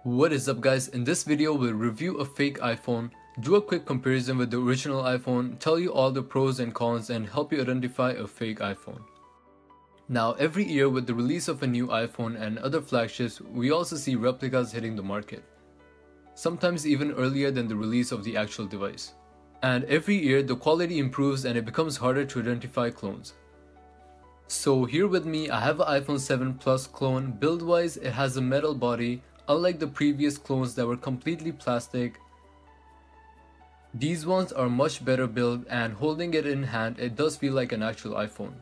What is up guys, in this video we'll review a fake iPhone, do a quick comparison with the original iPhone, tell you all the pros and cons and help you identify a fake iPhone. Now every year with the release of a new iPhone and other flagships, we also see replicas hitting the market. Sometimes even earlier than the release of the actual device. And every year the quality improves and it becomes harder to identify clones. So here with me I have an iPhone 7 Plus clone. Build wise it has a metal body. Unlike the previous clones that were completely plastic, these ones are much better built and holding it in hand it does feel like an actual iPhone.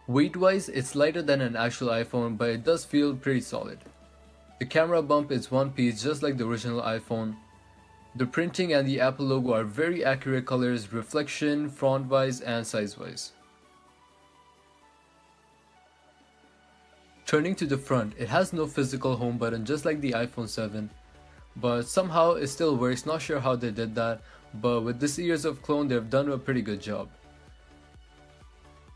Weight wise it's lighter than an actual iPhone but it does feel pretty solid. The camera bump is one piece just like the original iPhone. The printing and the Apple logo are very accurate colors, reflection, font wise and size wise. Turning to the front, it has no physical home button just like the iPhone 7, but somehow it still works. Not sure how they did that, but with this years of clone they've done a pretty good job.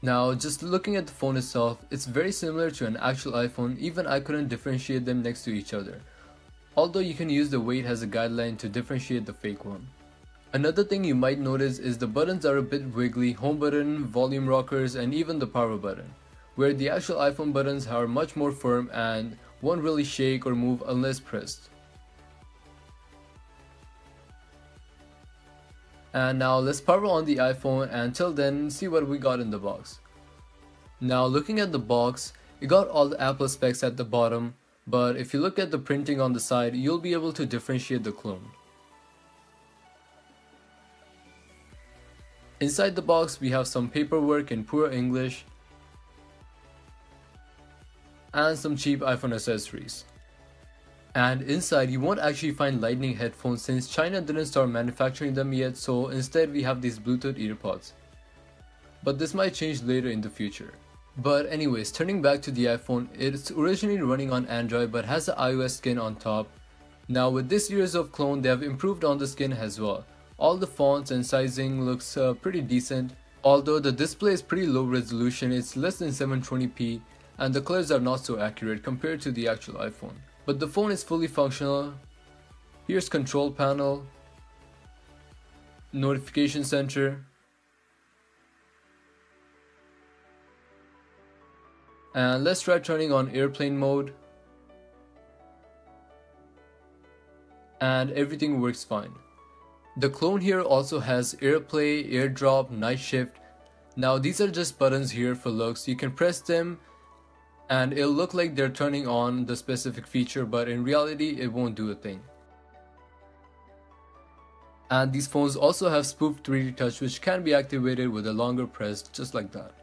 Now just looking at the phone itself, it's very similar to an actual iPhone. Even I couldn't differentiate them next to each other, although you can use the weight as a guideline to differentiate the fake one. Another thing you might notice is the buttons are a bit wiggly, home button, volume rockers and even the power button, where the actual iPhone buttons are much more firm and won't really shake or move unless pressed. And now let's power on the iPhone and till then see what we got in the box. Now looking at the box, it got all the Apple specs at the bottom, but if you look at the printing on the side, you'll be able to differentiate the clone. Inside the box we have some paperwork in poor English, and some cheap iPhone accessories. And inside you won't actually find lightning headphones since China didn't start manufacturing them yet, so instead we have these Bluetooth earpods. But this might change later in the future. But anyways, turning back to the iPhone, it's originally running on Android but has the iOS skin on top. Now with this years of clone they have improved on the skin as well. All the fonts and sizing looks pretty decent, although the display is pretty low resolution. It's less than 720p. And the colors are not so accurate compared to the actual iPhone. But the phone is fully functional. Here's control panel, notification center, and let's try turning on airplane mode, and everything works fine. The clone here also has AirPlay, AirDrop, Night Shift. Now these are just buttons here for looks. You can press them and it'll look like they're turning on the specific feature, but in reality it won't do a thing. And these phones also have Spoof 3D Touch, which can be activated with a longer press, just like that.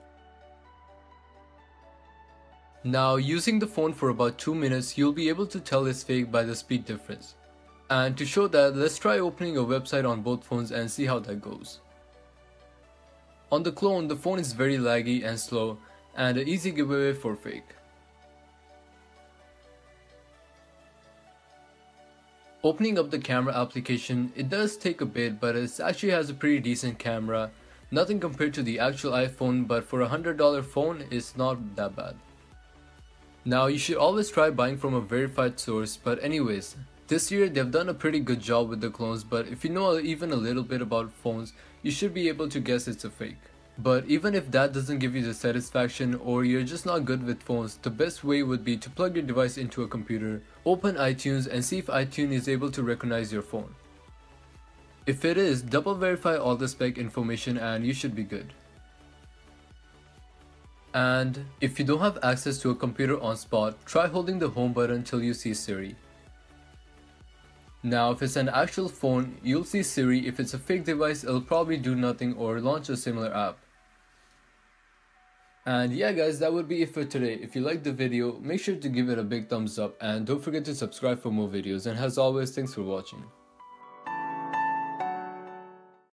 Now using the phone for about 2 minutes, you'll be able to tell it's fake by the speed difference. And to show that, let's try opening a website on both phones and see how that goes. On the clone, the phone is very laggy and slow, and an easy giveaway for fake. Opening up the camera application, it does take a bit, but it actually has a pretty decent camera. Nothing compared to the actual iPhone, but for a $100 phone, it's not that bad. Now you should always try buying from a verified source, but anyways, this year they've done a pretty good job with the clones, but if you know even a little bit about phones, you should be able to guess it's a fake. But even if that doesn't give you the satisfaction or you're just not good with phones, the best way would be to plug your device into a computer, open iTunes and see if iTunes is able to recognize your phone. If it is, double verify all the spec information and you should be good. And if you don't have access to a computer on spot, try holding the home button till you see Siri. Now if it's an actual phone, you'll see Siri. If it's a fake device, it'll probably do nothing or launch a similar app. And yeah guys, that would be it for today. If you liked the video, make sure to give it a big thumbs up and don't forget to subscribe for more videos, and as always, thanks for watching.